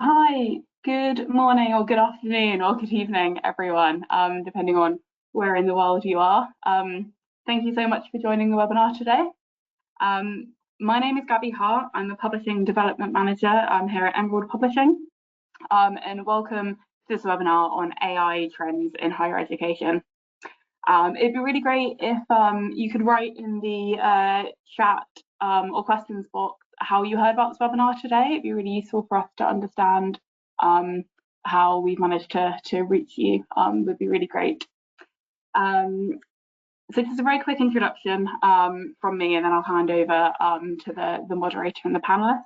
Hi, good morning or good afternoon or good evening, everyone, depending on where in the world you are. Thank you so much for joining the webinar today. My name is Gabi Hart. I'm the Publishing Development Manager here at Emerald Publishing, and welcome to this webinar on AI trends in higher education. It'd be really great if you could write in the chat or questions box how you heard about this webinar today. It'd be really useful for us to understand how we've managed to reach you. Would be really great. So just a very quick introduction from me, and then I'll hand over to the moderator and the panelists.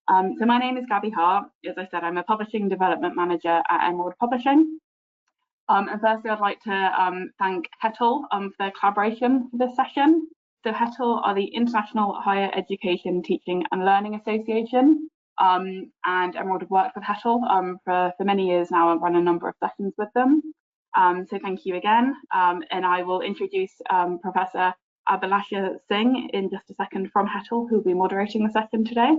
So my name is Gabi Hart. As I said, I'm a Publishing Development Manager at Emerald Publishing. And firstly, I'd like to thank HETL for their collaboration for this session. So HETL are the International Higher Education Teaching and Learning Association, and Emerald have worked with HETL for many years now and run a number of sessions with them. So thank you again, and I will introduce Professor Abhilasha Singh in just a second from HETL, who will be moderating the session today.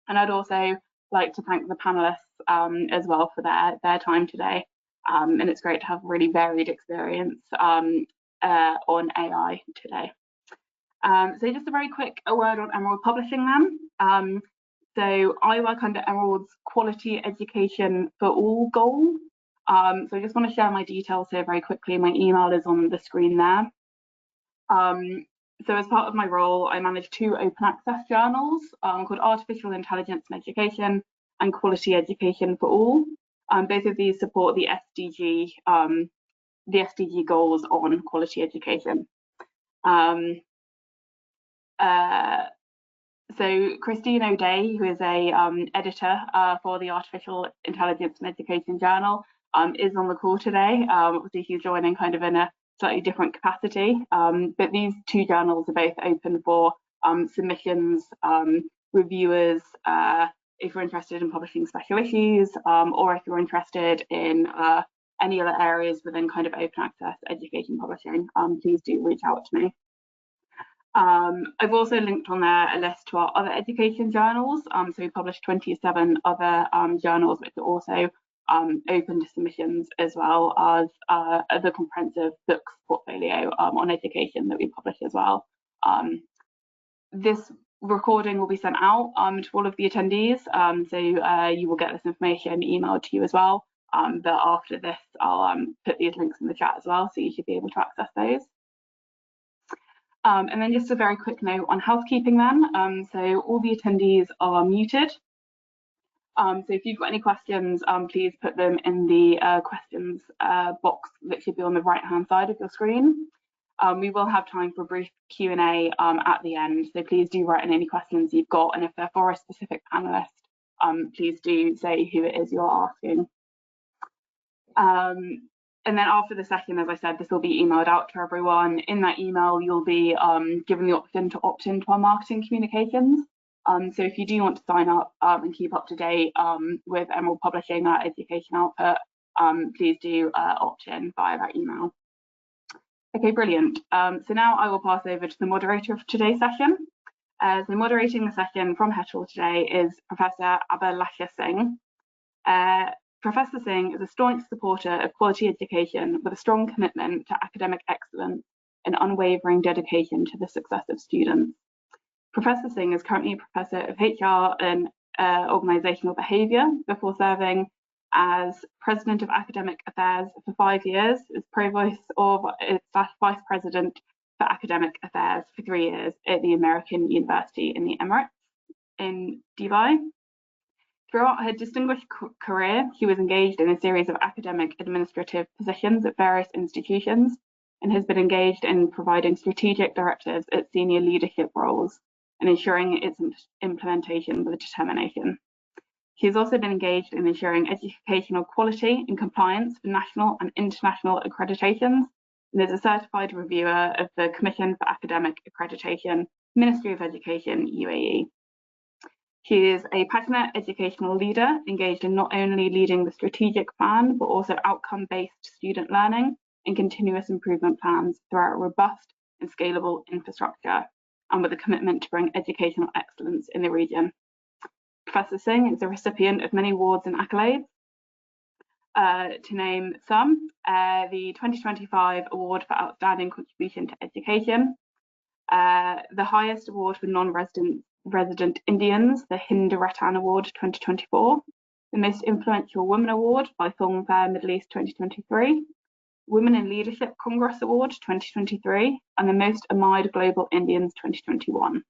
And I'd also like to thank the panelists as well for their time today. And it's great to have really varied experience on AI today. So just a very quick word on Emerald Publishing then. So I work under Emerald's Quality Education for All goal. So I just want to share my details here very quickly. My email is on the screen there. So as part of my role, I manage two open access journals called Artificial Intelligence and Education and Quality Education for All. Both of these support the SDG goals on quality education. So Christine O'Day, who is a editor for the Artificial Intelligence and Education Journal, is on the call today. Obviously, she's joining kind of in a slightly different capacity, but these two journals are both open for submissions, reviewers, if you're interested in publishing special issues, or if you're interested in any other areas within kind of open access education publishing, please do reach out to me. I've also linked on there a list to our other education journals. So we publish 27 other journals, which are also open to submissions, as well as the comprehensive books portfolio on education that we publish as well. This recording will be sent out to all of the attendees, so you will get this information emailed to you as well. But after this, I'll put these links in the chat as well, so you should be able to access those. And then just a very quick note on housekeeping then. So all the attendees are muted. So if you've got any questions, please put them in the questions box that should be on the right-hand side of your screen. We will have time for a brief Q&A at the end, so please do write in any questions you've got, and if they're for a specific panelist, please do say who it is you're asking. And then after the session, as I said, this will be emailed out to everyone. In that email, you'll be given the option to opt into our marketing communications. So if you do want to sign up and keep up to date with Emerald Publishing, our education output, please do opt in via that email. Okay, brilliant. So now I will pass over to the moderator of today's session. So moderating the session from HETL today is Professor Abhilasha Singh. Professor Singh is a staunch supporter of quality education with a strong commitment to academic excellence and unwavering dedication to the success of students. Professor Singh is currently a professor of HR and organisational behaviour before serving as President of Academic Affairs for 5 years, as Provost of Vice President for Academic Affairs for 3 years at the American University in the Emirates in Dubai. Throughout her distinguished career, she was engaged in a series of academic administrative positions at various institutions and has been engaged in providing strategic directives at senior leadership roles and ensuring its implementation with determination. She has also been engaged in ensuring educational quality and compliance for national and international accreditations and is a certified reviewer of the Commission for Academic Accreditation, Ministry of Education, UAE. She is a passionate educational leader engaged in not only leading the strategic plan, but also outcome-based student learning and continuous improvement plans throughout a robust and scalable infrastructure, and with a commitment to bring educational excellence in the region. Professor Singh is a recipient of many awards and accolades. To name some, the 2025 Award for Outstanding Contribution to Education, the highest award for non-resident Indians, the Hindu Ratan Award 2024, the Most Influential Woman Award by Filmfare Middle East 2023, Women in Leadership Congress Award 2023, and the Most Admired Global Indians 2021.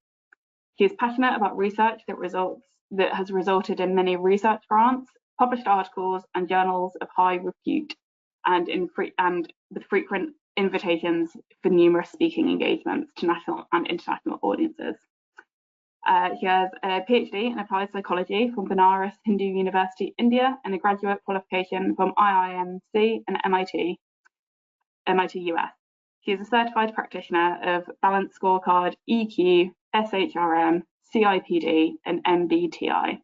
He is passionate about research that has resulted in many research grants, published articles, and journals of high repute, and with frequent invitations for numerous speaking engagements to national and international audiences. He has a PhD in applied psychology from Banaras Hindu University, India, and a graduate qualification from IIMC and MIT US. He is a certified practitioner of Balanced Scorecard, EQ, SHRM, CIPD, and MBTI.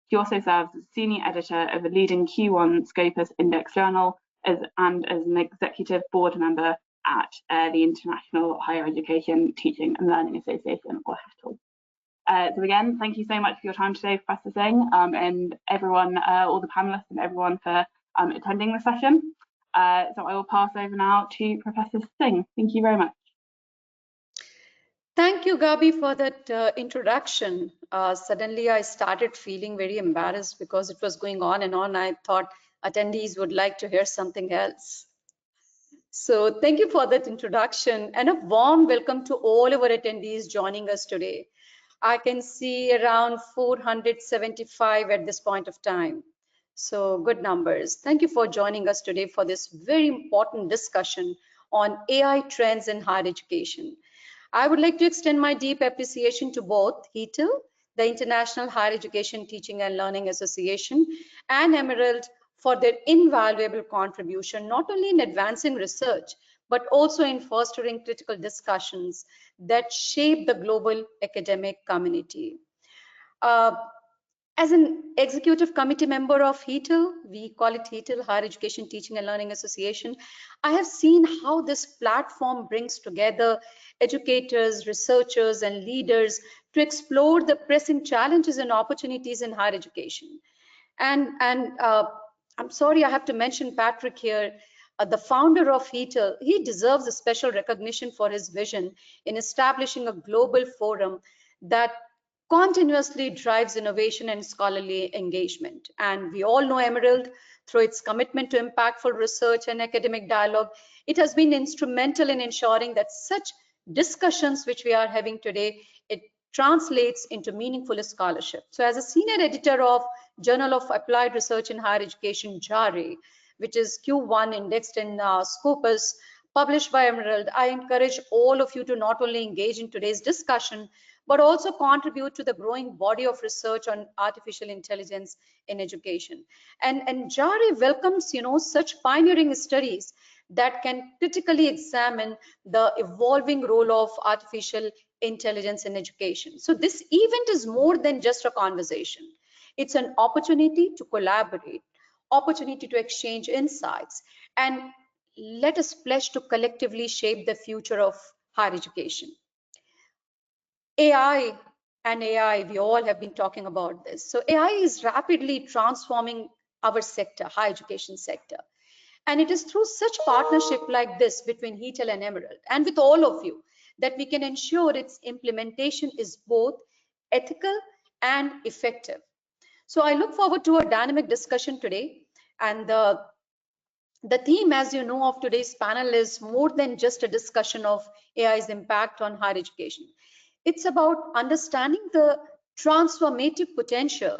He also serves as senior editor of the leading Q1 Scopus Index journal and as an executive board member at the International Higher Education Teaching and Learning Association, or HETL. So again, thank you so much for your time today, Professor Singh, and everyone, all the panelists and everyone for attending the session. So I will pass over now to Professor Singh. Thank you very much. Thank you, Gabi, for that introduction. Suddenly, I started feeling very embarrassed because it was going on and on. I thought attendees would like to hear something else. So thank you for that introduction, and a warm welcome to all of our attendees joining us today. I can see around 475 at this point of time. So good numbers. Thank you for joining us today for this very important discussion on AI trends in higher education. I would like to extend my deep appreciation to both HETL, the International Higher Education Teaching and Learning Association, and Emerald for their invaluable contribution, not only in advancing research, but also in fostering critical discussions that shape the global academic community. As an executive committee member of HETL, we call it HETL, Higher Education Teaching and Learning Association, I have seen how this platform brings together educators, researchers, and leaders to explore the pressing challenges and opportunities in higher education. And I'm sorry, I have to mention Patrick here, the founder of HETL. He deserves a special recognition for his vision in establishing a global forum that continuously drives innovation and scholarly engagement. And we all know Emerald, through its commitment to impactful research and academic dialogue, it has been instrumental in ensuring that such discussions which we are having today, it translates into meaningful scholarship. So as a senior editor of Journal of Applied Research in Higher Education, JARE, which is Q1 indexed in Scopus, published by Emerald, I encourage all of you to not only engage in today's discussion, but also contribute to the growing body of research on artificial intelligence in education. And JARE welcomes, such pioneering studies that can critically examine the evolving role of artificial intelligence in education. So this event is more than just a conversation. It's an opportunity to collaborate, opportunity to exchange insights, and let us pledge to collectively shape the future of higher education. AI, we all have been talking about this. So AI is rapidly transforming our sector, higher education sector. And it is through such partnership like this between HETL and Emerald, and with all of you, that we can ensure its implementation is both ethical and effective. So I look forward to a dynamic discussion today. And the theme, as you know, of today's panel is more than just a discussion of AI's impact on higher education. It's about understanding the transformative potential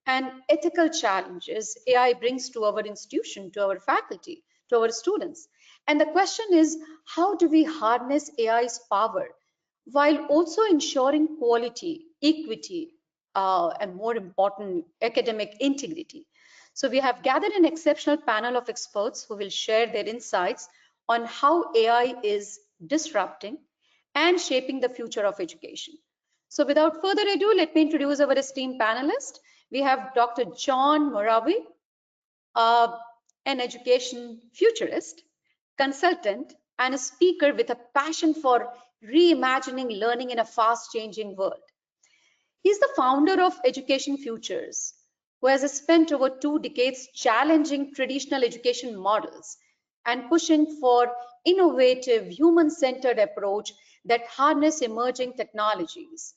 and ethical challenges AI brings to our institution, to our faculty, to our students. And the question is, how do we harness AI's power while also ensuring quality, equity, and more important, academic integrity? So we have gathered an exceptional panel of experts who will share their insights on how AI is disrupting and shaping the future of education. So without further ado, let me introduce our esteemed panelist. We have Dr. John Morawi, an education futurist, consultant, and a speaker with a passion for reimagining learning in a fast-changing world. He's the founder of Education Futures, who has spent over 2 decades challenging traditional education models and pushing for innovative, human-centered approach that harness emerging technologies.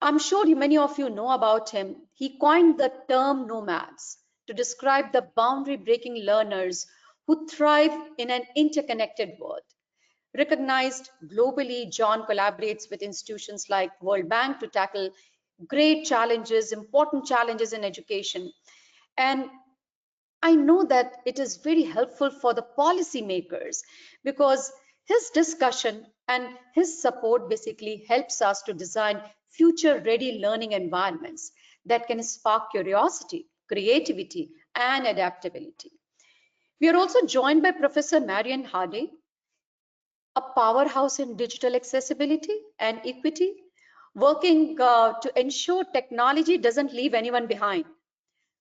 I'm sure many of you know about him. He coined the term nomads to describe the boundary-breaking learners who thrive in an interconnected world. Recognized globally, John collaborates with institutions like World Bank to tackle great challenges, important challenges in education. And I know that it is very helpful for the policymakers because his discussion and his support basically helps us to design future-ready learning environments that can spark curiosity, creativity, and adaptability. We are also joined by Professor Marian Hardy, a powerhouse in digital accessibility and equity, working to ensure technology doesn't leave anyone behind.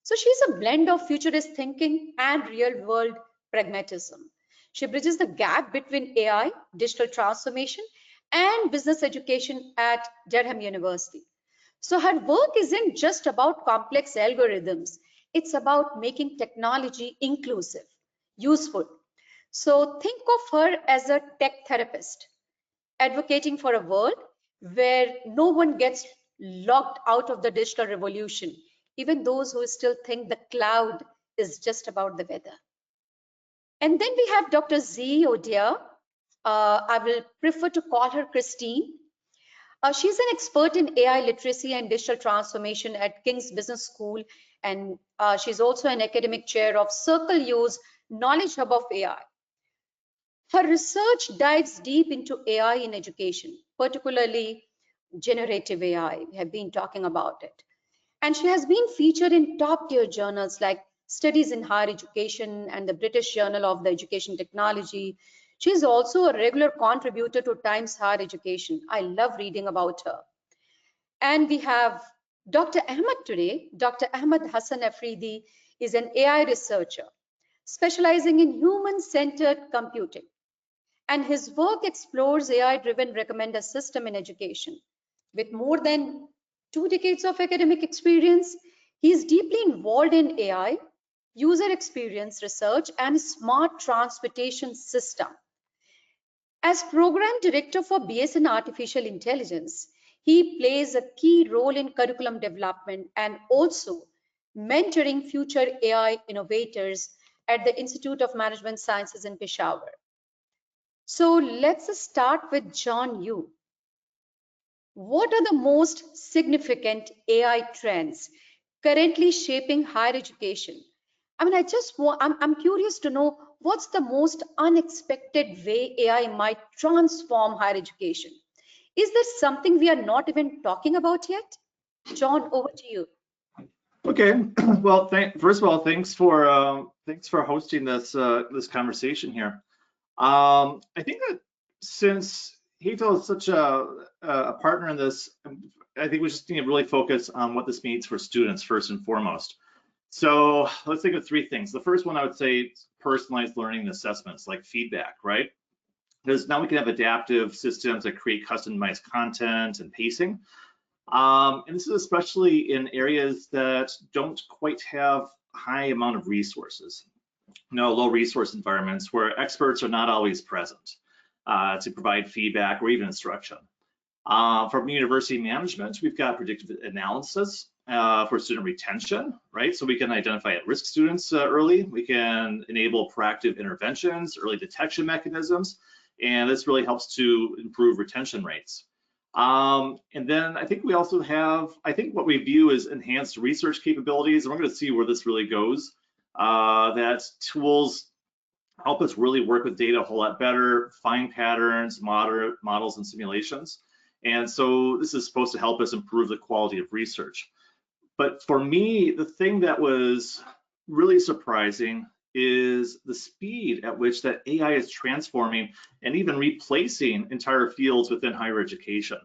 So she's a blend of futurist thinking and real world pragmatism. She bridges the gap between AI, digital transformation, and business education at Durham University. So her work isn't just about complex algorithms, it's about making technology inclusive, useful. So think of her as a tech therapist, advocating for a world where no one gets locked out of the digital revolution, even those who still think the cloud is just about the weather. And then we have Dr. Z Odia. I will prefer to call her Christine. She's an expert in AI literacy and digital transformation at King's Business School, and she's also an academic chair of Circle U's Knowledge Hub of AI. Her research dives deep into AI in education, particularly generative AI. We have been talking about it. And she has been featured in top-tier journals like Studies in Higher Education and the British Journal of the Education Technology. She is also a regular contributor to Times Higher Education. I love reading about her. And we have Dr. Ahmed today. Dr. Ahmed Hassan Afridi is an AI researcher specializing in human-centered computing. And his work explores AI-driven recommender system in education. With more than 2 decades of academic experience, he is deeply involved in AI, user experience research, and smart transportation system. As program director for BS in Artificial Intelligence, he plays a key role in curriculum development and also mentoring future AI innovators at the Institute of Management Sciences in Peshawar. So let's start with John Yu. What are the most significant AI trends currently shaping higher education? I mean, I'm curious to know what's the most unexpected way AI might transform higher education. Is there something we are not even talking about yet? John, over to you. Okay. Well, first of all, thanks for hosting this this conversation here. I think that since Hito is such a partner in this, I think we just need to really focus on what this means for students first and foremost. So let's think of 3 things. The first one I would say personalized learning and assessments, like feedback, right? Because now we can have adaptive systems that create customized content and pacing. And this is especially in areas that don't quite have high amount of resources. Low resource environments where experts are not always present to provide feedback or even instruction. From university management, we've got predictive analysis for student retention, right? So we can identify at-risk students early. We can enable proactive interventions, early detection mechanisms, and this really helps to improve retention rates. And then I think we also have, what we view as enhanced research capabilities, and we're going to see where this really goes. That tools help us really work with data a whole lot better, find patterns, models, and simulations. And so this is supposed to help us improve the quality of research. But for me, the thing that was really surprising is the speed at which that AI is transforming and even replacing entire fields within higher education.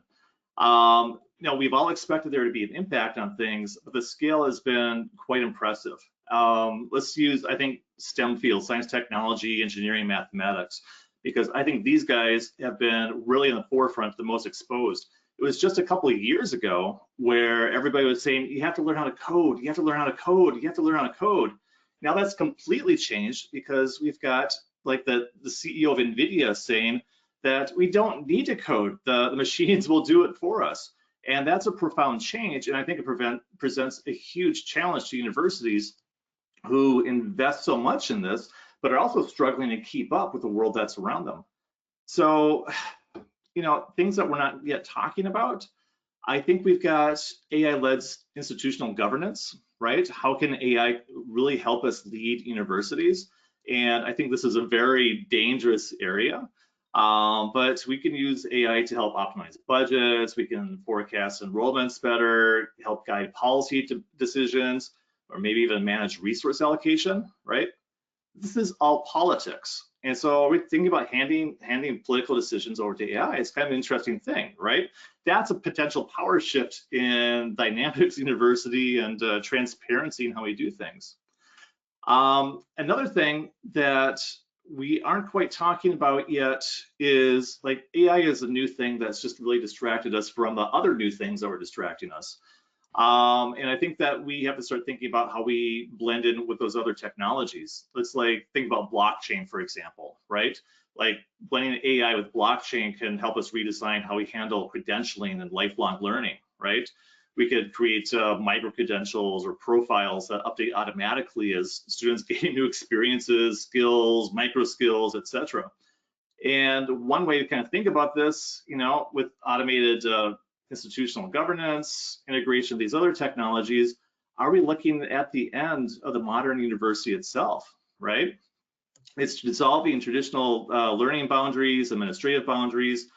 We've all expected there to be an impact on things, but the scale has been quite impressive. Let's use, I think, STEM fields, science, technology, engineering, mathematics, because I think these guys have been really in the forefront, the most exposed. It was just a couple of years ago where everybody was saying, you have to learn how to code, you have to learn how to code, you have to learn how to code. Now that's completely changed because we've got like the CEO of NVIDIA saying that we don't need to code, the machines will do it for us. And that's a profound change. And I think it presents a huge challenge to universities who invest so much in this, but are also struggling to keep up with the world that's around them. So, you know, things that we're not yet talking about, I think we've got AI-led institutional governance, right? How can AI really help us lead universities? And I think this is a very dangerous area, but we can use AI to help optimize budgets, we can forecast enrollments better, help guide policy decisions, or maybe even manage resource allocation, right? This is all politics. And so we're thinking about handing political decisions over to AI. It's kind of an interesting thing, right? That's a potential power shift in dynamics university and transparency in how we do things. Another thing that we aren't quite talking about yet is like AI is a new thing that's just really distracted us from the other new things that were distracting us. And I think that we have to start thinking about how we blend in with those other technologies. Let's like think about blockchain, for example, right? Like blending AI with blockchain can help us redesign how we handle credentialing and lifelong learning, right? We could create micro credentials or profiles that update automatically as students gain new experiences, skills, micro skills, etc. And one way to kind of think about this, you know, with automated institutional governance, integration of these other technologies, are we looking at the end of the modern university itself, right? It's dissolving traditional learning boundaries, administrative boundaries.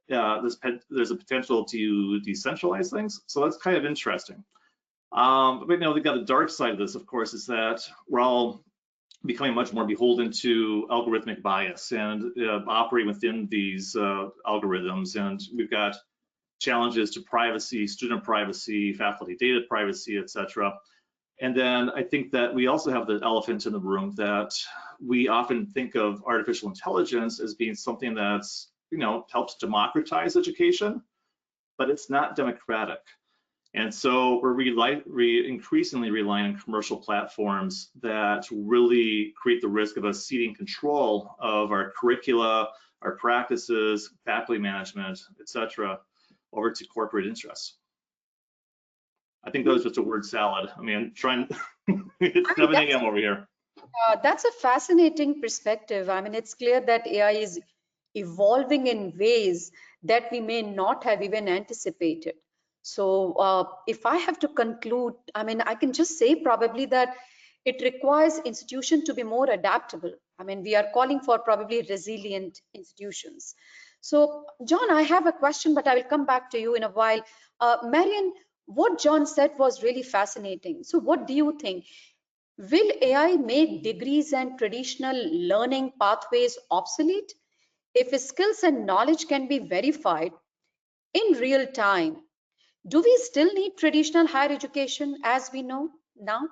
There's a potential to decentralize things, so that's kind of interesting. But you know, we've got the dark side of this, of course, is that we're all becoming much more beholden to algorithmic bias and operating within these algorithms, and we've got challenges to privacy, student privacy, faculty data privacy, etc. And then I think that we also have the elephant in the room that we often think of artificial intelligence as being something that's, you know, helps democratize education, but it's not democratic. And so we're increasingly relying on commercial platforms that really create the risk of us ceding control of our curricula, our practices, faculty management, etc., over to corporate interests. I think that was just a word salad. I mean, it's 7 a.m. over here. That's a fascinating perspective. I mean, it's clear that AI is evolving in ways that we may not have even anticipated. So if I have to conclude, I mean, I can just say probably that it requires institutions to be more adaptable. I mean, we are calling for probably resilient institutions. So John, I have a question, but I will come back to you in a while. Marian, what John said was really fascinating. So what do you think? Will AI make degrees and traditional learning pathways obsolete? If skills and knowledge can be verified in real time, do we still need traditional higher education as we know now?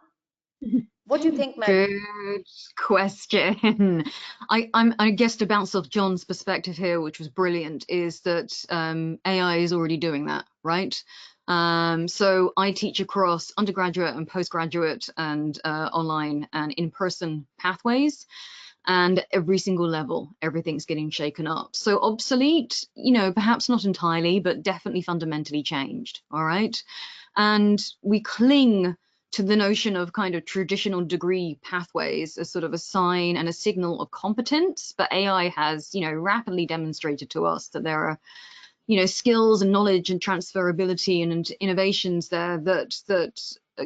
What do you think, Matt? Good question. I guess to bounce off John's perspective here, which was brilliant, is that AI is already doing that, right? So I teach across undergraduate and postgraduate and online and in-person pathways, and every single level, everything's getting shaken up. So obsolete, you know, perhaps not entirely, but definitely fundamentally changed, all right? And we cling to the notion of kind of traditional degree pathways as sort of a sign and a signal of competence, but AI has, you know, rapidly demonstrated to us that there are, you know, skills and knowledge and transferability and innovations there that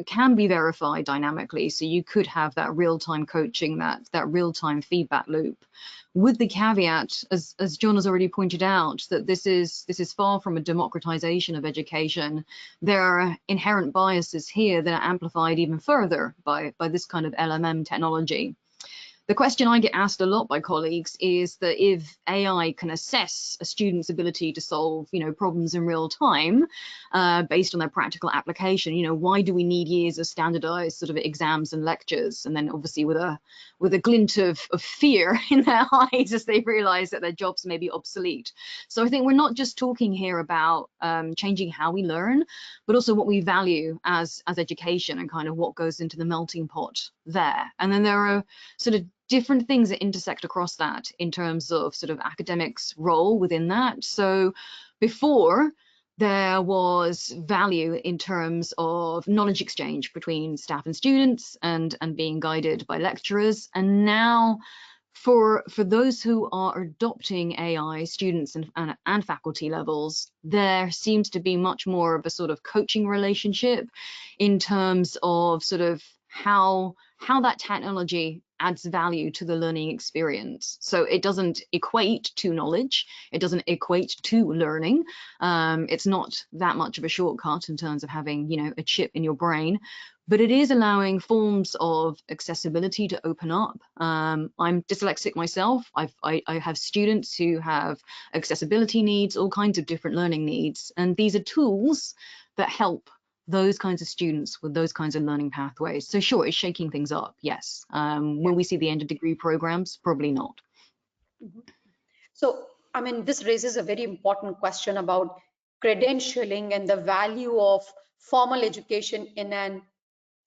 can be verified dynamically. So you could have that real-time coaching, that real-time feedback loop, with the caveat, as John has already pointed out, that this is far from a democratization of education. There are inherent biases here that are amplified even further by this kind of LMM technology. the question I get asked a lot by colleagues is that if AI can assess a student's ability to solve, problems in real time based on their practical application, why do we need years of standardized sort of exams and lectures? And then obviously with a glint of fear in their eyes as they realize that their jobs may be obsolete. So I think we're not just talking here about changing how we learn, but also what we value as education and kind of what goes into the melting pot there. And then there are sort of different things that intersect across that in terms of sort of academics' role within that. So before, there was value in terms of knowledge exchange between staff and students and being guided by lecturers. And now for those who are adopting AI, students and faculty levels, there seems to be much more of a sort of coaching relationship in terms of sort of how that technology adds value to the learning experience. So it doesn't equate to knowledge, it doesn't equate to learning. It's not that much of a shortcut in terms of having, a chip in your brain, but it is allowing forms of accessibility to open up. I'm dyslexic myself. I have students who have accessibility needs, all kinds of different learning needs, and these are tools that help those kinds of students with those kinds of learning pathways. So sure, it's shaking things up, yes. Will we see the end of degree programs? Probably not. So, I mean, this raises a very important question about credentialing and the value of formal education in an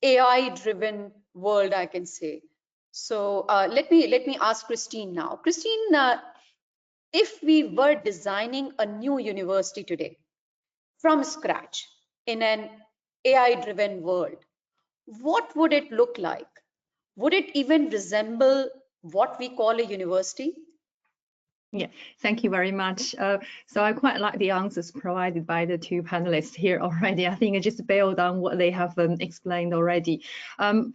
AI-driven world, I can say. So let me ask Christine now. Christine, if we were designing a new university today from scratch in an AI-driven world, what would it look like? Would it even resemble what we call a university? Yeah, thank you very much. So I quite like the answers provided by the two panelists here already. I think I just build on what they have explained already.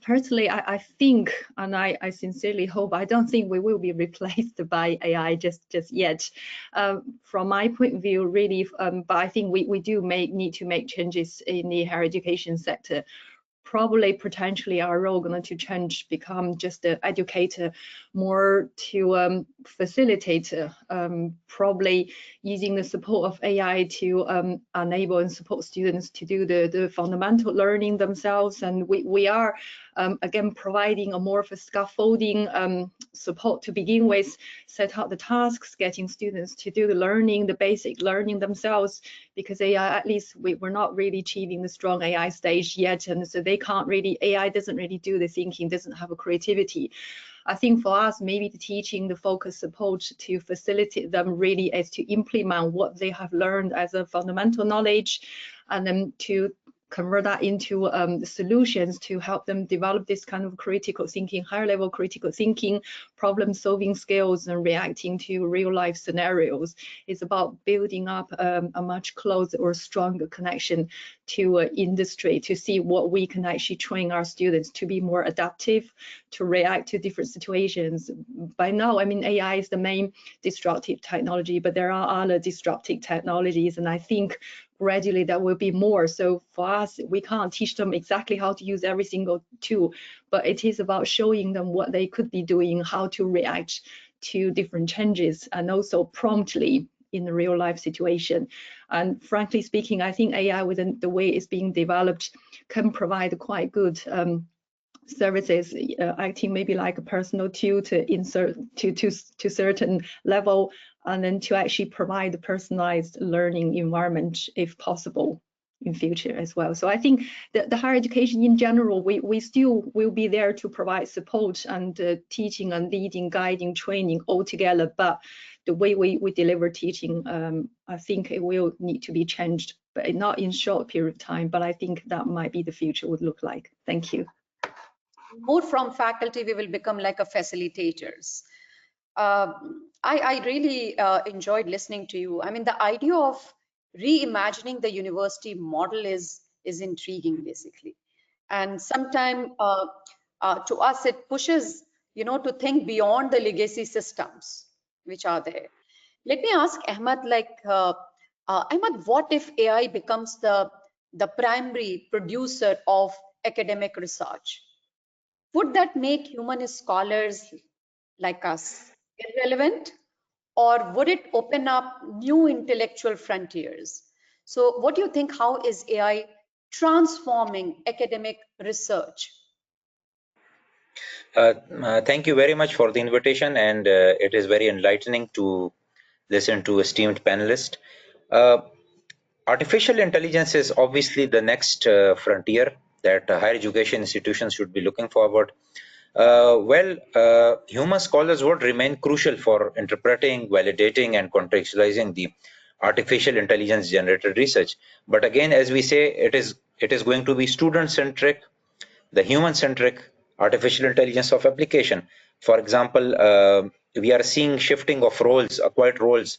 Personally, I think, and I sincerely hope, I don't think we will be replaced by AI just yet. From my point of view, really, but I think we do need to make changes in the higher education sector. Probably potentially our role going to change, become just an educator, more to facilitate, probably using the support of AI to enable and support students to do the fundamental learning themselves. And we are again providing a more of a scaffolding support to begin with, set out the tasks, getting students to do the learning, the basic learning themselves, because AI, at least we're not really achieving the strong AI stage yet, and so they can't really, AI doesn't really do the thinking, doesn't have a creativity. I think for us, maybe the teaching, the focus support to facilitate them really is to implement what they have learned as a fundamental knowledge, and then to convert that into solutions to help them develop this kind of critical thinking, higher level critical thinking, problem solving skills, and reacting to real life scenarios. It's about building up a much closer or stronger connection to industry, to see what we can actually train our students to be more adaptive, to react to different situations. By now, I mean, AI is the main disruptive technology, but there are other disruptive technologies, and I think gradually there will be more. So for us, we can't teach them exactly how to use every single tool, but it is about showing them what they could be doing, how to react to different changes, and also promptly in the real life situation. And frankly speaking, I think AI, within the way it's being developed, can provide quite good services, acting maybe like a personal tutor insert to certain level, and then to actually provide a personalized learning environment if possible in future as well. So I think the higher education in general, we still will be there to provide support and teaching and leading, guiding, training all together, but the way we deliver teaching, I think it will need to be changed, but not in short period of time, but I think that might be the future would look like. Thank you. More from faculty, we will become like a facilitators. I really enjoyed listening to you. I mean, the idea of reimagining the university model is intriguing, basically. And sometimes to us, it pushes, to think beyond the legacy systems which are there. Let me ask Ahmed, Ahmed, what if AI becomes the primary producer of academic research? Would that make human scholars like us irrelevant, or would it open up new intellectual frontiers? So what do you think, how is AI transforming academic research? Thank you very much for the invitation, and it is very enlightening to listen to esteemed panelists. Artificial intelligence is obviously the next frontier that higher education institutions should be looking forward. Human scholars would remain crucial for interpreting, validating, and contextualizing the artificial intelligence generated research. But again, as we say, it is going to be student-centric, the human-centric artificial intelligence of application. For example, we are seeing shifting of roles, acquired roles,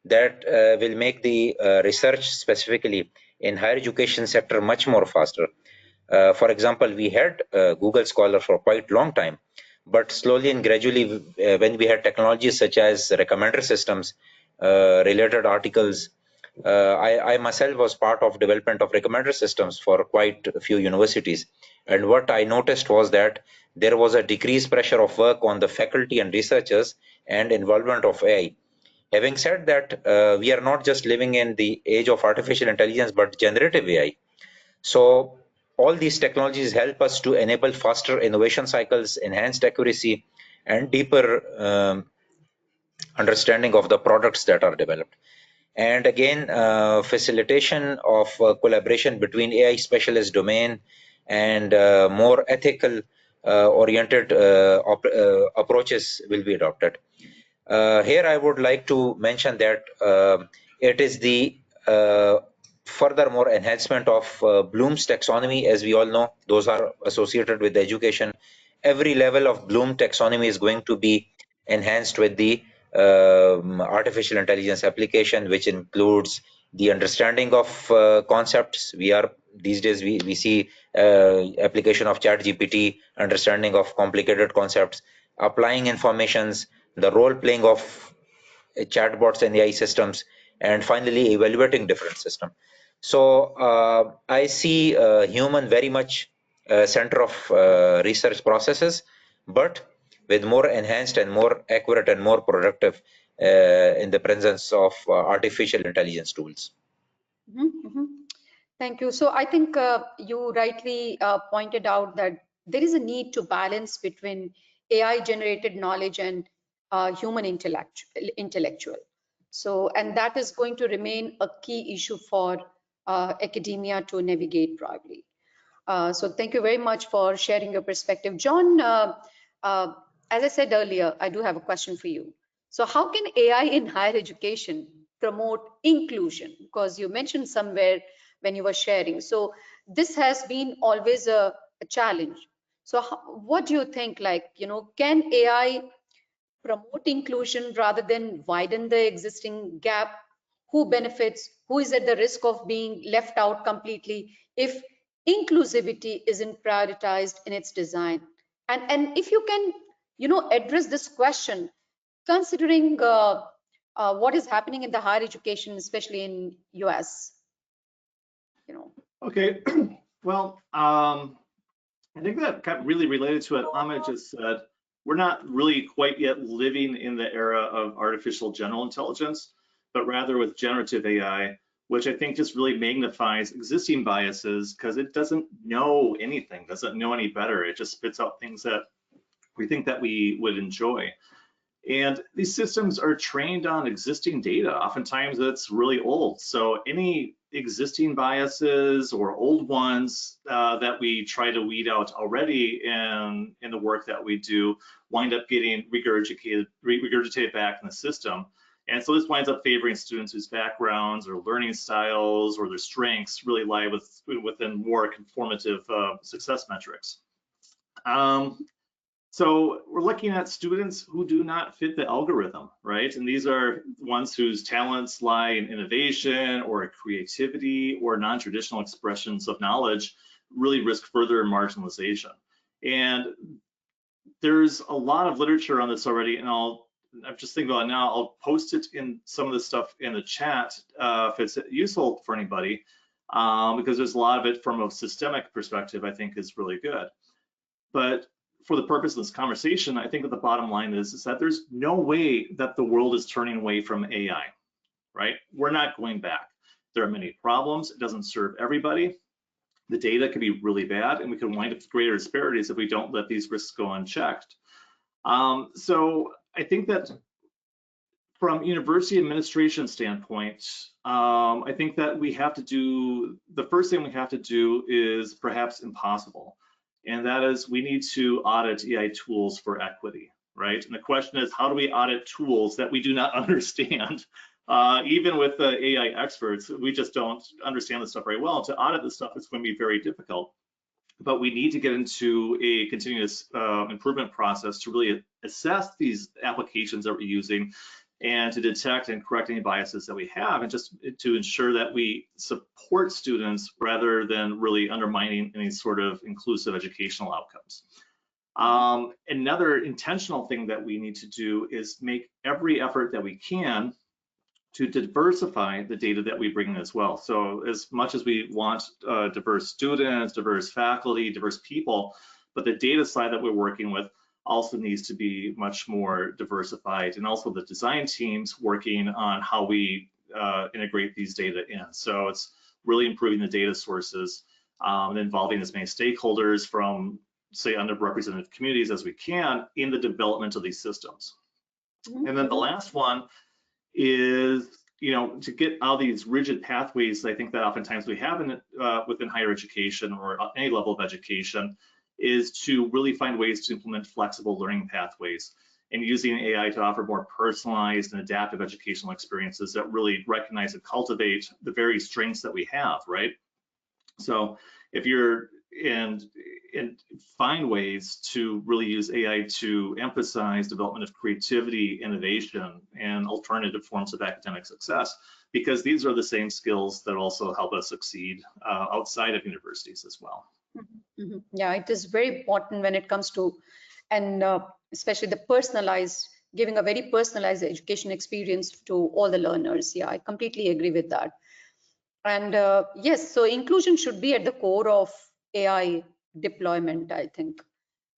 that will make the research specifically in higher education sector much more faster. For example, we had Google Scholar for quite a long time, but slowly and gradually, when we had technologies such as recommender systems, related articles, I myself was part of development of recommender systems for quite a few universities. And what I noticed was that there was a decreased pressure of work on the faculty and researchers and involvement of AI. Having said that, we are not just living in the age of artificial intelligence, but generative AI. So all these technologies help us to enable faster innovation cycles, enhanced accuracy, and deeper understanding of the products that are developed. And again, facilitation of collaboration between AI specialist domain and more ethical oriented approaches will be adopted. Here I would like to mention that it is the furthermore enhancement of Bloom's taxonomy. As we all know, those are associated with education. Every level of Bloom taxonomy is going to be enhanced with the artificial intelligence application, which includes the understanding of concepts. These days we see application of ChatGPT, understanding of complicated concepts, applying informations, the role playing of chatbots and AI systems, and finally evaluating different systems. So I see human very much center of research processes, but with more enhanced and more accurate and more productive in the presence of artificial intelligence tools. Thank you. So I think you rightly pointed out that there is a need to balance between AI generated knowledge and human intellectual. So, and that is going to remain a key issue for academia to navigate probably. So thank you very much for sharing your perspective. John, as I said earlier, I do have a question for you. So how can AI in higher education promote inclusion? Because you mentioned somewhere when you were sharing. So this has been always a challenge. So what do you think, like, can AI promote inclusion rather than widen the existing gap? Who benefits? Who is at the risk of being left out completely if inclusivity isn't prioritized in its design? And if you can, address this question, considering what is happening in the higher education, especially in US. Okay, well, I think that got really related to what Ahmed just said. We're not really quite yet living in the era of artificial general intelligence, but rather with generative AI, which I think just really magnifies existing biases because it doesn't know anything, doesn't know any better. It just spits out things that we think that we would enjoy. And these systems are trained on existing data. Oftentimes it's really old. So any existing biases or old ones that we try to weed out already in the work that we do wind up getting regurgitated back in the system. And so this winds up favoring students whose backgrounds or learning styles or their strengths really lie within more conformative success metrics. So we're looking at students who do not fit the algorithm, right? And these are ones whose talents lie in innovation or creativity or non-traditional expressions of knowledge really risk further marginalization. And there's a lot of literature on this already, and I'm just thinking about it now. I'll post it in some of the stuff in the chat if it's useful for anybody, because there's a lot of it from a systemic perspective I think is really good. But for the purpose of this conversation, I think that the bottom line is that there's no way that the world is turning away from AI, right? We're not going back. There are many problems. It doesn't serve everybody. The data can be really bad, and we can wind up with greater disparities if we don't let these risks go unchecked. So I think that from university administration standpoint, I think that we have to do, the first thing we have to do is perhaps impossible. And that is, we need to audit AI tools for equity, right? And the question is, how do we audit tools that we do not understand? Even with the AI experts, we just don't understand this stuff very well. To audit this stuff is going to be very difficult. But we need to get into a continuous improvement process to really assess these applications that we're using and to detect and correct any biases that we have, and just to ensure that we support students rather than really undermining any sort of inclusive educational outcomes. Another intentional thing that we need to do is make every effort that we can to diversify the data that we bring in as well. So as much as we want diverse students, diverse faculty, diverse people, but the data side that we're working with also needs to be much more diversified, and also the design teams working on how we integrate these data in. So it's really improving the data sources and involving as many stakeholders from, say, underrepresented communities as we can in the development of these systems. And then the last one is, to get out of these rigid pathways, I think that oftentimes we have within higher education or any level of education, is to really find ways to implement flexible learning pathways and using AI to offer more personalized and adaptive educational experiences that really recognize and cultivate the very strengths that we have, right? So if you're and find ways to really use AI to emphasize development of creativity, innovation, and alternative forms of academic success, because these are the same skills that also help us succeed outside of universities as well. Yeah, it is very important when it comes to, and especially the personalized, giving a very personalized education experience to all the learners. Yeah, I completely agree with that. And yes, so inclusion should be at the core of AI deployment, I think,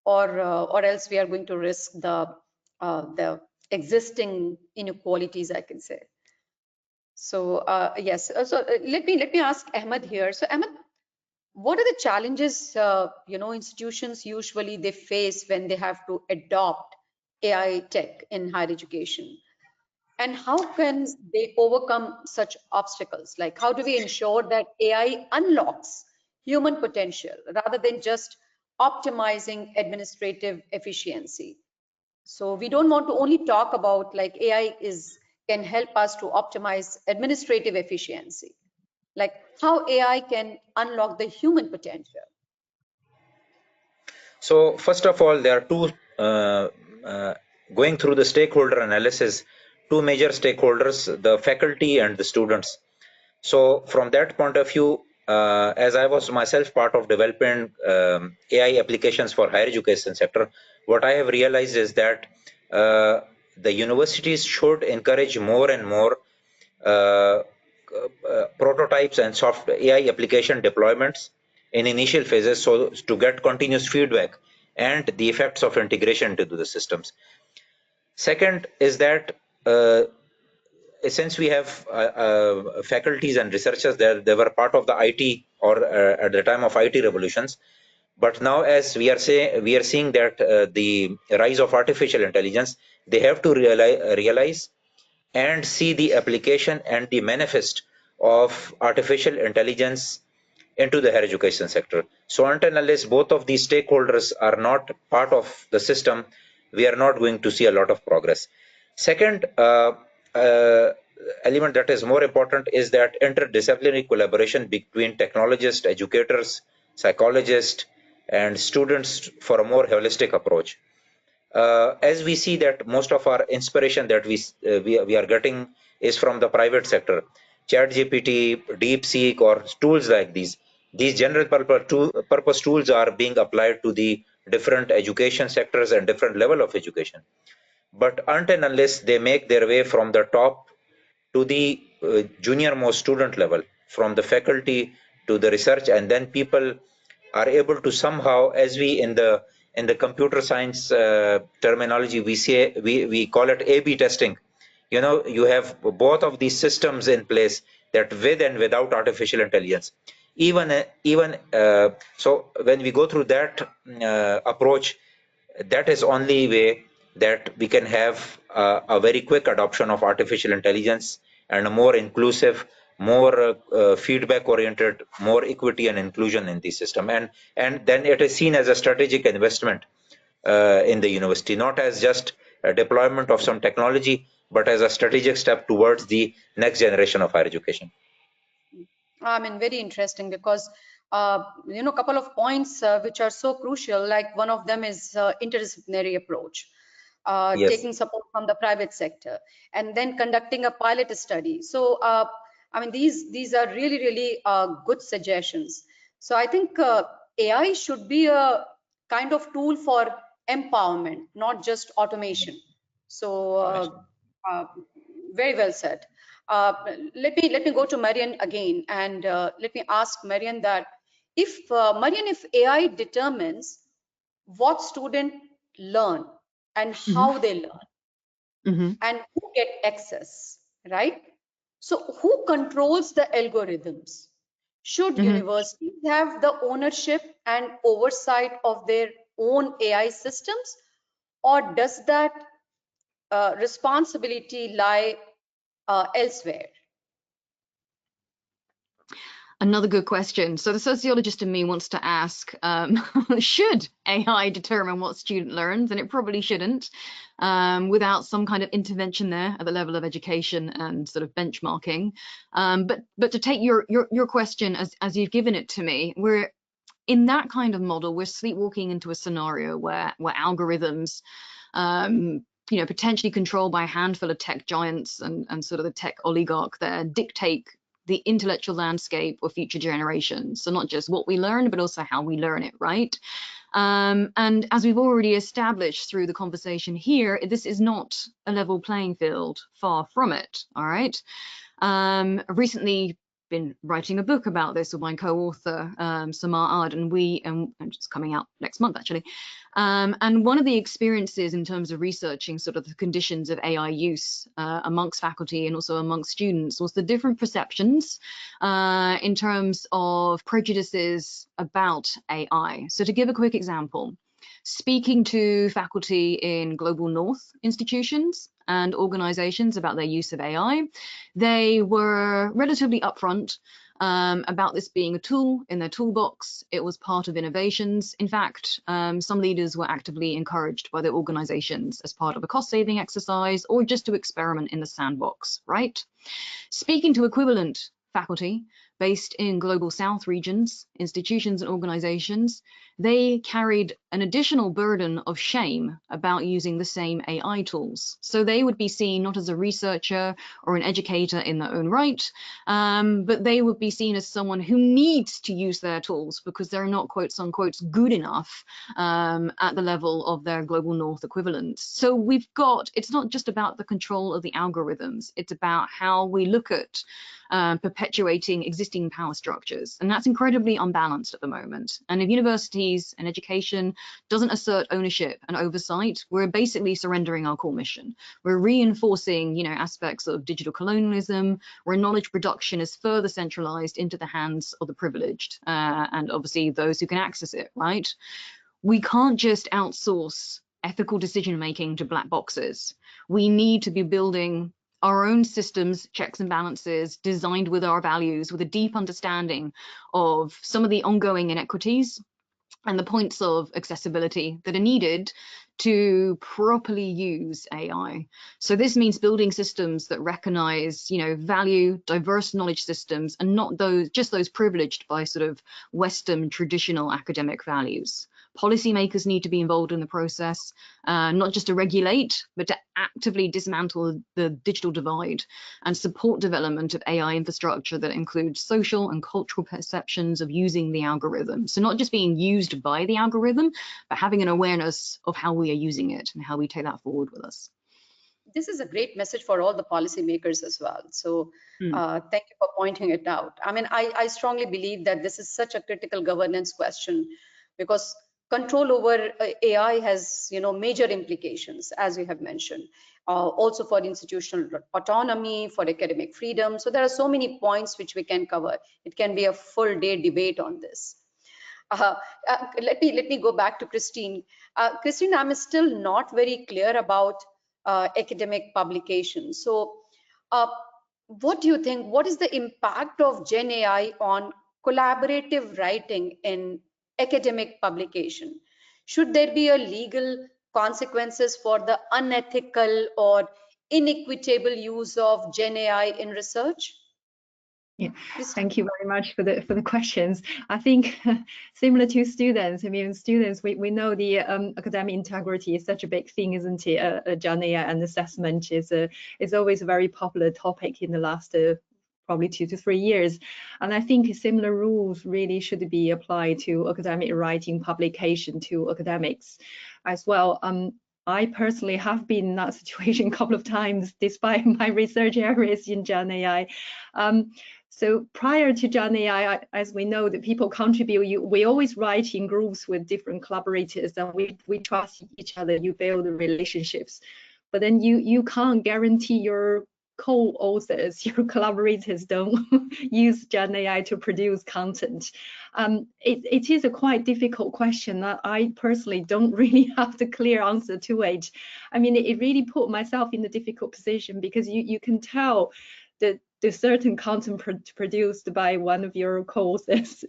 or else we are going to risk the existing inequalities, I can say. So yes, so let me ask Ahmed here. So Ahmed, what are the challenges institutions usually they face when they have to adopt AI tech in higher education? And how can they overcome such obstacles? Like, how do we ensure that AI unlocks human potential rather than just optimizing administrative efficiency? So we don't want to only talk about like AI can help us to optimize administrative efficiency. Like how AI can unlock the human potential. So first of all, there are two, going through the stakeholder analysis, two major stakeholders, the faculty and the students. So from that point of view, as I was myself part of developing AI applications for higher education sector, what I have realized is that the universities should encourage more and more prototypes and soft AI application deployments in initial phases, so to get continuous feedback and the effects of integration into the systems. Second is that since we have faculties and researchers they were part of the IT or at the time of IT revolutions, but now as we are seeing that the rise of artificial intelligence, they have to realize and see the application and the manifest of artificial intelligence into the higher education sector. So until unless both of these stakeholders are not part of the system, we are not going to see a lot of progress. Second element that is more important is that interdisciplinary collaboration between technologists, educators, psychologists, and students for a more holistic approach. As we see that most of our inspiration that we are getting is from the private sector, ChatGPT, DeepSeek, or tools like these general purpose tools are being applied to the different education sectors and different level of education. But until unless they make their way from the top to the junior most student level, from the faculty to the research, and then people are able to somehow, as we in the in the computer science terminology, we call it A/B testing. You know, you have both of these systems in place, that with and without artificial intelligence. So when we go through that approach, that is only way that we can have a very quick adoption of artificial intelligence and a more inclusive, more feedback oriented, more equity and inclusion in the system. And then it is seen as a strategic investment in the university, not as just a deployment of some technology, but as a strategic step towards the next generation of higher education. I mean, very interesting, because you know, a couple of points which are so crucial. Like one of them is interdisciplinary approach, Yes. taking support from the private sector, and then conducting a pilot study. So I mean, these are really good suggestions. So I think AI should be a kind of tool for empowerment, not just automation. So very well said. Let me go to Marian again, and let me ask Marian that if if AI determines what students learn and how they learn, and who get access, right? So who controls the algorithms? Should universities have the ownership and oversight of their own AI systems, or does that responsibility lie elsewhere? Another good question. So the sociologist in me wants to ask, should AI determine what student learns? And it probably shouldn't, without some kind of intervention there at the level of education and sort of benchmarking. But to take your question as you've given it to me, we're in that kind of model, we're sleepwalking into a scenario where algorithms, you know, potentially controlled by a handful of tech giants and sort of the tech oligarch there, dictate the intellectual landscape of future generations. So not just what we learn, but also how we learn it, right? And as we've already established through the conversation here, this is not a level playing field, far from it, all right? I've recently been writing a book about this with my co-author, Samar Ard, and it's coming out next month, actually. And one of the experiences in terms of researching sort of the conditions of AI use amongst faculty and also amongst students was the different perceptions in terms of prejudices about AI. So to give a quick example, speaking to faculty in global north institutions and organizations about their use of AI, they were relatively upfront about this being a tool in their toolbox. It was part of innovations. In fact, some leaders were actively encouraged by their organizations as part of a cost-saving exercise or just to experiment in the sandbox, right? Speaking to equivalent faculty based in global south regions, institutions and organizations, they carried an additional burden of shame about using the same AI tools. So they would be seen not as a researcher or an educator in their own right, but they would be seen as someone who needs to use their tools because they're not quotes unquote good enough at the level of their global north equivalents. So we've got, it's not just about the control of the algorithms, it's about how we look at perpetuating existing power structures. And that's incredibly unbalanced at the moment. And if universities and education doesn't assert ownership and oversight, we're basically surrendering our core mission. We're reinforcing, you know, aspects of digital colonialism, where knowledge production is further centralized into the hands of the privileged and obviously those who can access it, right? We can't just outsource ethical decision making to black boxes. We need to be building our own systems, checks and balances, designed with our values, with a deep understanding of some of the ongoing inequities and the points of accessibility that are needed to properly use AI. So this means building systems that recognize, you know, value, diverse knowledge systems, and not just those privileged by sort of Western traditional academic values. Policymakers need to be involved in the process, not just to regulate, but to actively dismantle the digital divide and support development of AI infrastructure that includes social and cultural perceptions of using the algorithm. So not just being used by the algorithm, but having an awareness of how we are using it and how we take that forward with us. This is a great message for all the policymakers as well. So thank you for pointing it out. I mean, I strongly believe that this is such a critical governance question, because control over AI has, major implications, as we have mentioned, also for institutional autonomy, for academic freedom. So there are so many points which we can cover. It can be a full day debate on this. Let me go back to Christine. Christine, I'm still not very clear about academic publications. So what do you think? What is the impact of Gen AI on collaborative writing in academic publication? Should there be a legal consequences for the unethical or inequitable use of Gen AI in research? Yeah, thank you very much for the questions. I think similar to students, I mean, students, we know the academic integrity is such a big thing, isn't it? Gen AI and assessment is always a very popular topic in the last probably 2 to 3 years. And I think similar rules really should be applied to academic writing publication, to academics as well. I personally have been in that situation a couple of times, despite my research areas in Gen AI. So prior to Gen AI, as we know, that people contribute, we always write in groups with different collaborators, and we trust each other, you build relationships. But then you can't guarantee your co-authors, your collaborators don't use Gen AI to produce content. It is a quite difficult question that I personally don't really have the clear answer to it. I mean, it really put myself in a difficult position, because you can tell that the certain content produced by one of your co-authors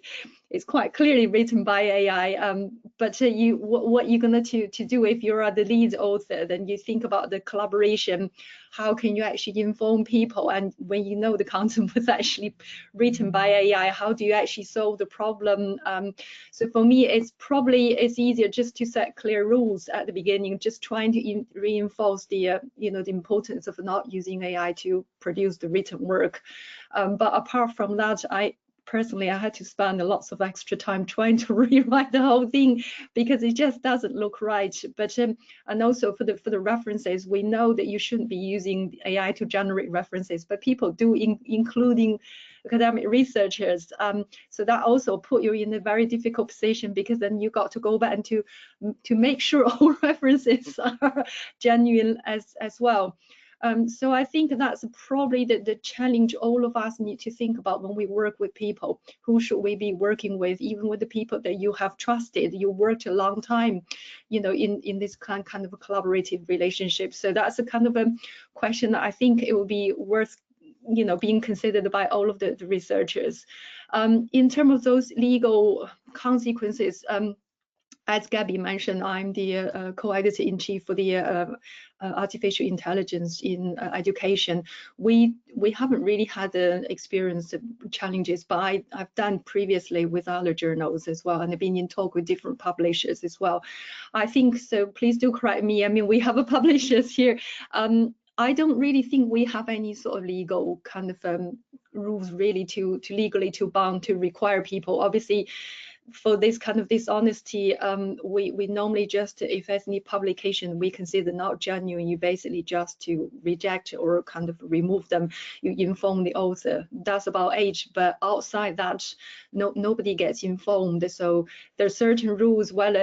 is quite clearly written by AI. But what you're going to do if you are the lead author, then you think about the collaboration. How can you actually inform people? And when you know the content was actually written by AI, how do you actually solve the problem? So for me, it's easier just to set clear rules at the beginning, just trying to reinforce the the importance of not using AI to produce the written work. But apart from that, I had to spend lots of extra time trying to rewrite the whole thing, because it just doesn't look right. But and also for the references, we know that you shouldn't be using AI to generate references, but people do, including academic researchers. So that also put you in a very difficult position, because then you got to go back and to make sure all references are genuine as well. So I think that's probably the challenge all of us need to think about when we work with people. Who should we be working with, even with the people that you have trusted, you worked a long time, in this kind of a collaborative relationship. So that's a kind of a question that I think it will be worth being considered by all of the researchers. In terms of those legal consequences, as Gabi mentioned, I'm the co-editor-in-chief for the artificial intelligence in education. We haven't really had the experience of challenges, but I've done previously with other journals as well, and I've been in talk with different publishers as well. I think so. Please do correct me. I mean, we have publishers here. I don't really think we have any sort of legal kind of rules really to legally bound to require people. Obviously, for this kind of dishonesty, we normally just, if there's any publication we consider not genuine, you basically just to reject or kind of remove them. You inform the author. That's about it. But outside that, nobody gets informed. So there's certain rules. Well,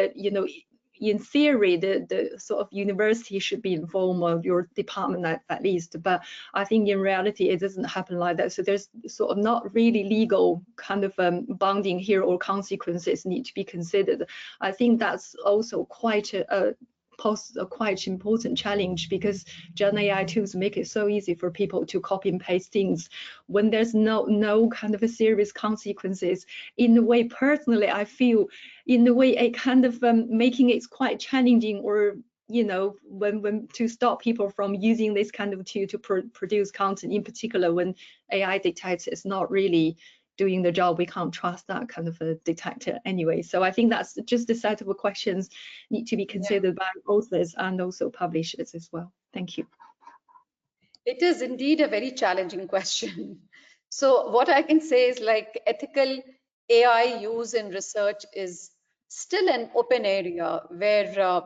in theory, the sort of university should be informed, of your department at least, but I think in reality it doesn't happen like that. So there's sort of not really legal kind of bonding here, or consequences need to be considered. I think that's also quite a quite important challenge, because Gen AI tools make it so easy for people to copy and paste things when there's no kind of a serious consequences. In a way, personally, I feel in a way it kind of making it quite challenging, or when to stop people from using this kind of tool to produce content, in particular when AI detects it's not really doing the job. We can't trust that kind of a detector anyway. So I think that's just a set of questions need to be considered by authors and also publishers as well. Thank you. It is indeed a very challenging question. So what I can say is, like, ethical AI use in research is still an open area where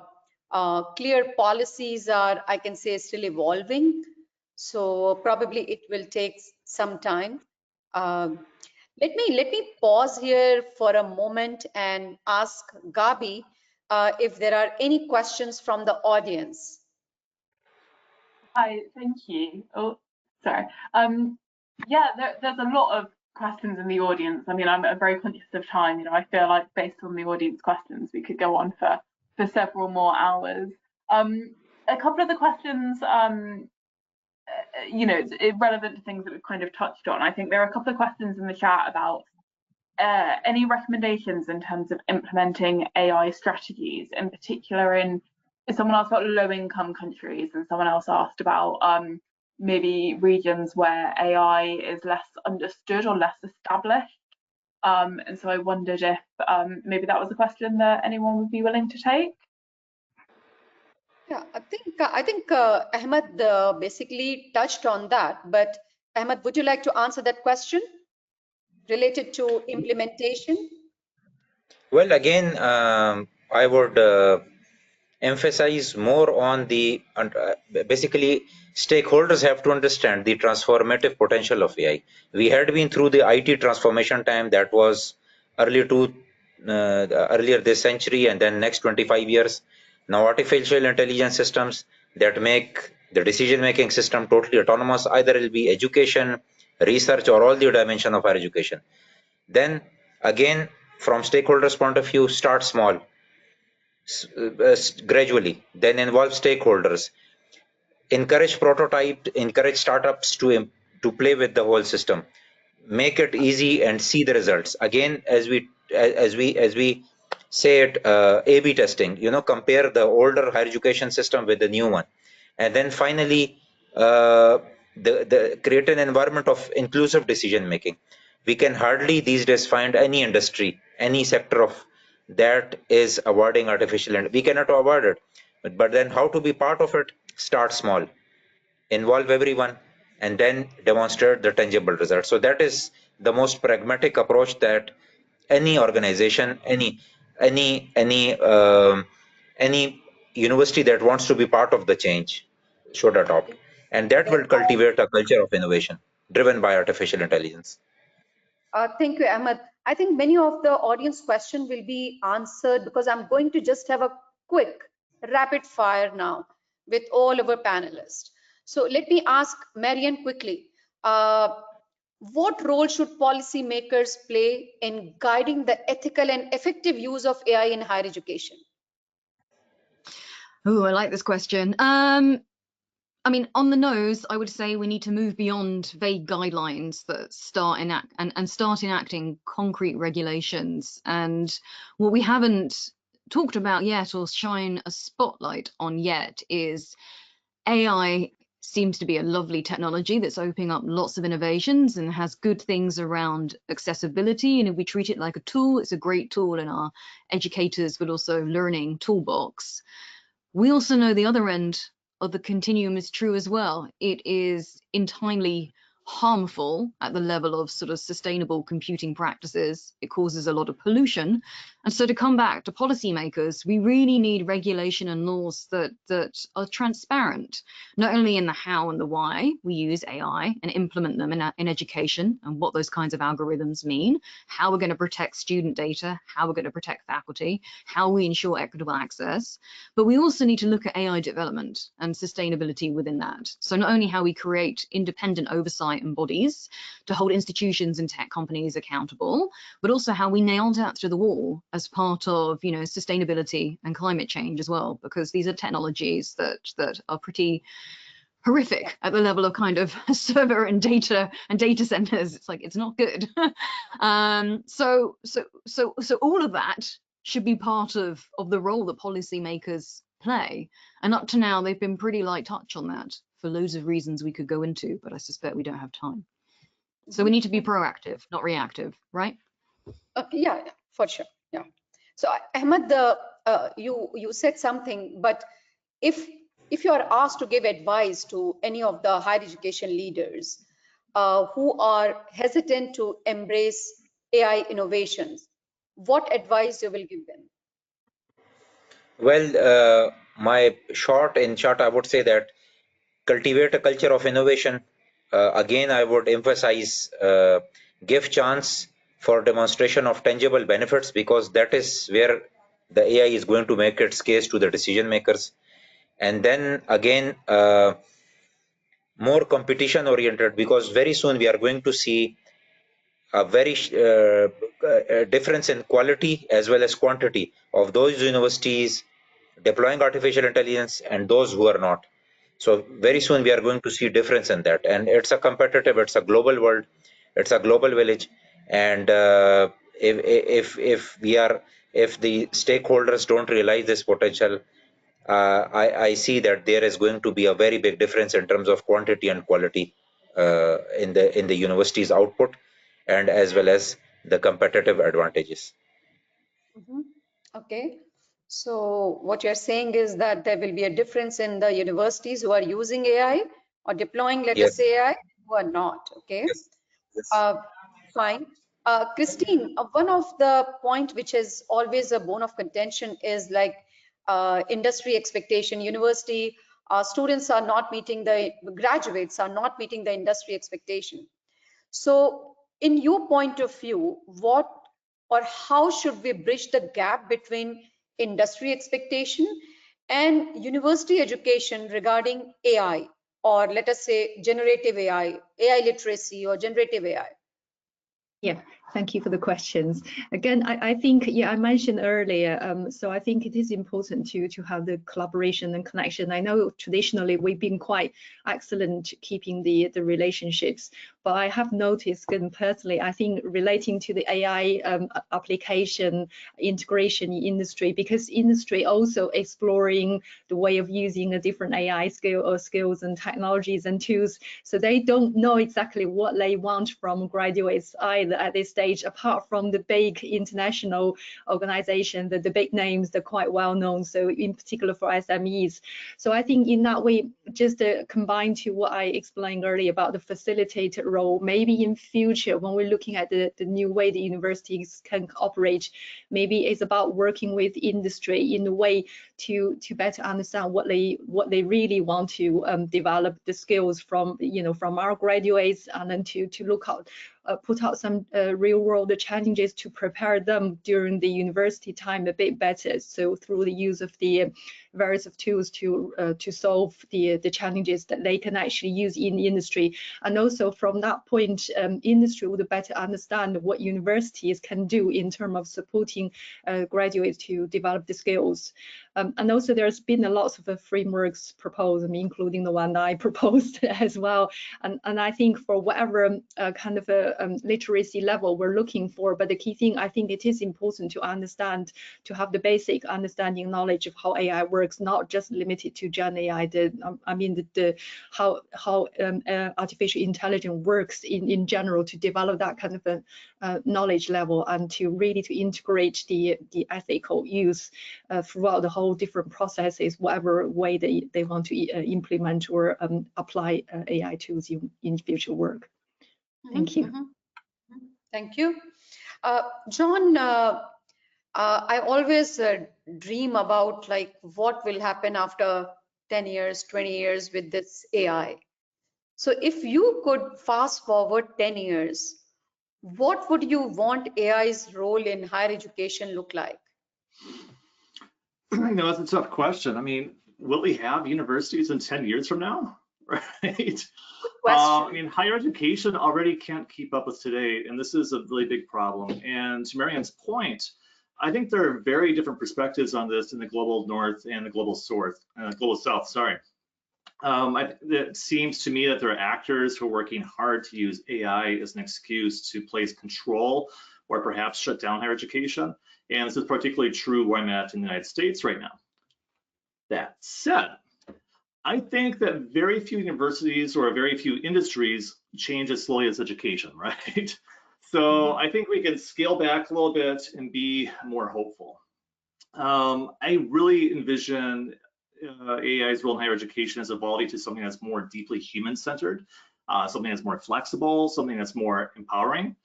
clear policies are, I can say, still evolving. So probably it will take some time. Let me pause here for a moment and ask Gabi, if there are any questions from the audience. Hi, thank you. Oh, sorry. Yeah, there's a lot of questions in the audience. I mean, I'm very conscious of time. You know, I feel like based on the audience questions, we could go on for several more hours. A couple of the questions, you know, it's relevant to things that we've kind of touched on. I think there are a couple of questions in the chat about any recommendations in terms of implementing AI strategies, in particular in someone asked about low-income countries, and someone else asked about maybe regions where AI is less understood or less established. And so I wondered if maybe that was a question that anyone would be willing to take. Yeah, I think Ahmed basically touched on that. But Ahmed, would you like to answer that question related to implementation? Well, again, I would emphasize more on the basically stakeholders have to understand the transformative potential of AI. We had been through the IT transformation time that was earlier this century, and then next 25 years. Now artificial intelligence systems that make the decision-making system totally autonomous, either it will be education, research, or all the dimension of our education. Then again, from stakeholders' point of view, start small, gradually, then involve stakeholders, encourage prototype, encourage startups to play with the whole system, make it easy and see the results. Again, as we say it, A/B testing, you know, compare the older higher education system with the new one, and then finally create an environment of inclusive decision making. We can hardly these days find any industry, any sector of that is avoiding artificial, and we cannot avoid it. But then how to be part of it? Start small, involve everyone, and then demonstrate the tangible results. So that is the most pragmatic approach that any organization, any university that wants to be part of the change should adopt, and that will cultivate a culture of innovation driven by artificial intelligence. Thank you, Ahmed. I think many of the audience questions will be answered because I'm going to just have a quick rapid fire now with all of our panelists. So let me ask Marianne quickly. What role should policymakers play in guiding the ethical and effective use of AI in higher education? Oh, I like this question. I mean, on the nose, I would say we need to move beyond vague guidelines that start enacting concrete regulations. And what we haven't talked about yet or shine a spotlight on yet is AI seems to be a lovely technology that's opening up lots of innovations and has good things around accessibility. And if we treat it like a tool, it's a great tool in our educators, but also learning toolbox. We also know the other end of the continuum is true as well. It is entirely harmful at the level of sort of sustainable computing practices. It causes a lot of pollution. And so to come back to policymakers, we really need regulation and laws that are transparent, not only in the how and the why we use AI and implement them in education and what those kinds of algorithms mean, how we're going to protect student data, how we're going to protect faculty, how we ensure equitable access, but we also need to look at AI development and sustainability within that. So not only how we create independent oversight and bodies to hold institutions and tech companies accountable, but also how we nail that through the wall as part of, you know, sustainability and climate change as well, because these are technologies that are pretty horrific at the level of kind of server and data centers. It's like, it's not good. So all of that should be part of the role that policymakers play. And up to now, they've been pretty light touch on that for loads of reasons we could go into, but I suspect we don't have time. So we need to be proactive, not reactive, right? Yeah, for sure. Yeah. So Ahmed, you said something, but if you are asked to give advice to any of the higher education leaders who are hesitant to embrace AI innovations, what advice you will give them? Well, my short, I would say that cultivate a culture of innovation. Again, I would emphasize give chance for demonstration of tangible benefits, because that is where the AI is going to make its case to the decision makers. And then again, more competition oriented, because very soon we are going to see a very difference in quality as well as quantity of those universities deploying artificial intelligence and those who are not. So very soon we are going to see difference in that, and it's a competitive, it's a global world, it's a global village, and if the stakeholders don't realize this potential, I see that there is going to be a very big difference in terms of quantity and quality in the university's output, and as well as the competitive advantages. Okay. So what you're saying is that there will be a difference in the universities who are using AI or deploying, let us say, AI, who are not. Okay. Yes. Fine. Christine, one of the point which is always a bone of contention is like industry expectation. University students are not meeting graduates are not meeting the industry expectation. So in your point of view, what or how should we bridge the gap between industry expectation and university education regarding AI, or let us say generative AI literacy or generative AI? Yeah, thank you for the questions. Again, I think, I mentioned earlier, so I think it is important to have the collaboration and connection. I know traditionally we've been quite excellent keeping the relationships, but I have noticed, and personally, I think relating to the AI application integration in industry, because industry also exploring the way of using a different AI skills and technologies and tools, so they don't know exactly what they want from graduates either at this stage, apart from the big international organization, the big names, they're quite well known, so in particular for SMEs. So I think in that way, just combined to what I explained earlier about the facilitator role, maybe in future when we're looking at the new way the universities can operate, maybe it's about working with industry in a way to better understand what they really want to develop the skills from, from our graduates, and then to look out, put out some real world challenges to prepare them during the university time a bit better. So through the use of the various of tools to solve the challenges that they can actually use in the industry, and also from that point, industry would better understand what universities can do in terms of supporting graduates to develop the skills. And also there's been a lot of frameworks proposed, including the one that I proposed as well. And I think for whatever kind of a literacy level we're looking for, but the key thing, I think it is important to understand, to have the basic understanding, knowledge of how AI works, not just limited to Gen AI. How artificial intelligence works in general, to develop that kind of a knowledge level, and to really to integrate the ethical use throughout the whole different processes, whatever way they want to implement or apply AI tools in future work. Thank you. Thank you. John, I always dream about like what will happen after 10 years, 20 years with this AI. So if you could fast forward 10 years, what would you want AI's role in higher education look like? That's a tough question. I mean, will we have universities in 10 years from now? Right. I mean, higher education already can't keep up with today, and this is a really big problem. And to Marianne's point, I think there are very different perspectives on this in the global north and the global south. Sorry. It seems to me that there are actors who are working hard to use AI as an excuse to place control or perhaps shut down higher education. And this is particularly true where I'm at in the United States right now. That said, I think that very few universities or very few industries change as slowly as education, right? So I think we can scale back a little bit and be more hopeful. I really envision AI's role in higher education as evolving to something that's more deeply human-centered, something that's more flexible, something that's more empowering.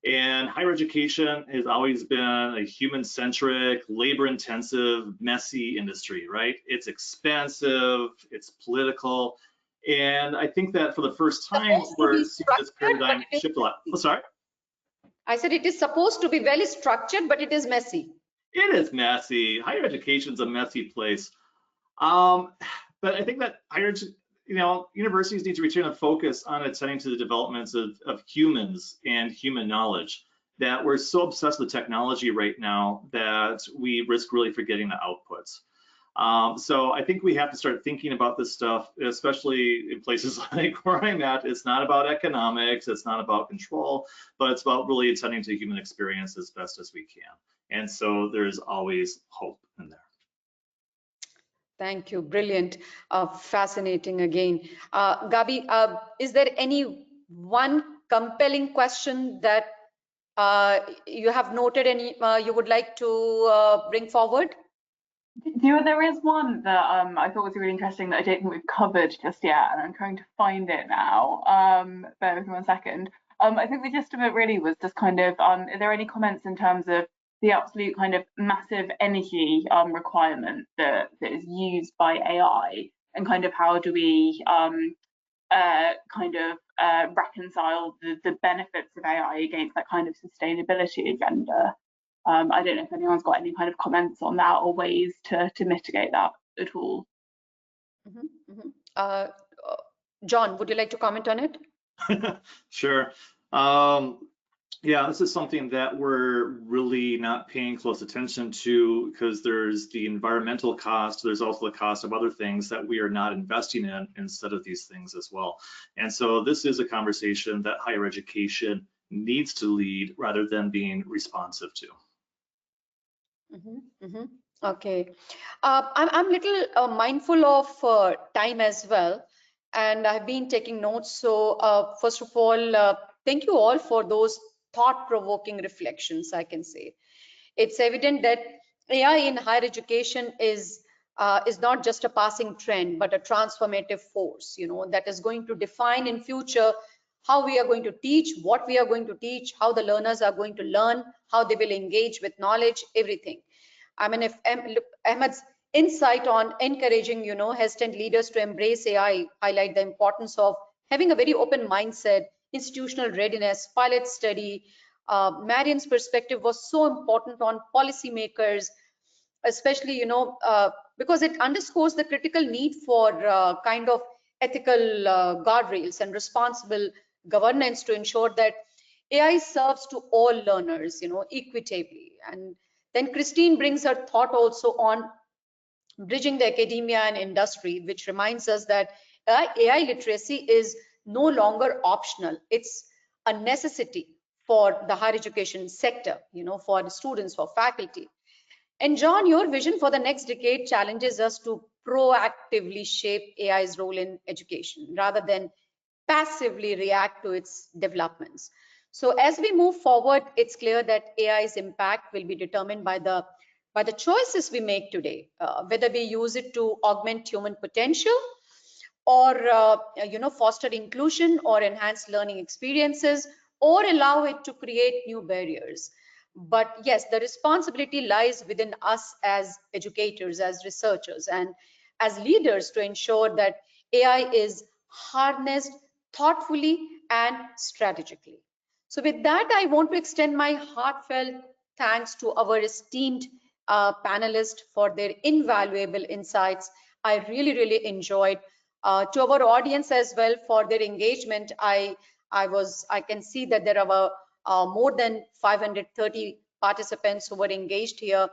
And higher education has always been a human-centric, labor-intensive, messy industry, right? It's expensive, it's political, and I think that for the first time, we're seeing this paradigm shift a lot. Oh, sorry? I said it is supposed to be well structured, but it is messy. It is messy. Higher education's a messy place. But I think that universities need to return a focus on attending to the developments of humans and human knowledge. That we're so obsessed with technology right now that we risk really forgetting the outputs. So I think we have to start thinking about this stuff, especially in places like where I'm at. It's not about economics, it's not about control, but it's about really attending to human experience as best as we can. And so there's always hope in there. Thank you. Brilliant. Fascinating again. Gabi, is there any one compelling question that you have noted and you would like to bring forward? There is one that I thought was really interesting that I don't think we've covered just yet, and I'm trying to find it now. Bear with me 1 second. I think the gist of it really was just kind of, are there any comments in terms of the absolute kind of massive energy requirement that is used by AI, and kind of how do we reconcile the benefits of AI against that kind of sustainability agenda? I don't know if anyone's got any kind of comments on that or ways to mitigate that at all. John, would you like to comment on it? Sure. Yeah, this is something that we're really not paying close attention to because there's the environmental cost. There's also the cost of other things that we are not investing in instead of these things as well. And so this is a conversation that higher education needs to lead rather than being responsive to. Okay. I'm a little mindful of time as well, and I've been taking notes. So first of all, thank you all for those thought-provoking reflections, I can say. It's evident that AI in higher education is not just a passing trend, but a transformative force, that is going to define in future how we are going to teach, what we are going to teach, how the learners are going to learn, how they will engage with knowledge, everything. I mean, if Ahmed's insight on encouraging, hesitant leaders to embrace AI highlight the importance of having a very open mindset, institutional readiness, pilot study. Marian's perspective was so important on policymakers, especially, because it underscores the critical need for kind of ethical guardrails and responsible governance to ensure that AI serves to all learners, equitably. And then Christine brings her thought also on bridging the academia and industry, which reminds us that AI literacy is no longer optional. It's a necessity for the higher education sector, for the students, for faculty. And John, your vision for the next decade challenges us to proactively shape AI's role in education rather than passively react to its developments. So as we move forward, it's clear that AI's impact will be determined by the choices we make today, whether we use it to augment human potential or foster inclusion or enhance learning experiences or allow it to create new barriers. But yes, the responsibility lies within us as educators, as researchers, and as leaders to ensure that AI is harnessed thoughtfully and strategically. So with that, I want to extend my heartfelt thanks to our esteemed panelists for their invaluable insights. I really enjoyed. To our audience as well for their engagement. I can see that there are more than 530 participants who were engaged here.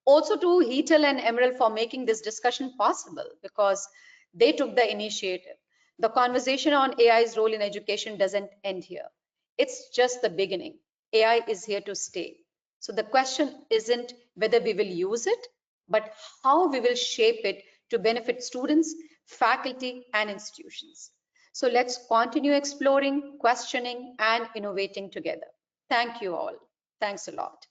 Also to Hetal and Emerald for making this discussion possible because they took the initiative. The conversation on AI's role in education doesn't end here. It's just the beginning. AI is here to stay. So the question isn't whether we will use it, but how we will shape it to benefit students, faculty, and institutions. So let's continue exploring, questioning, and innovating together. Thank you all. Thanks a lot.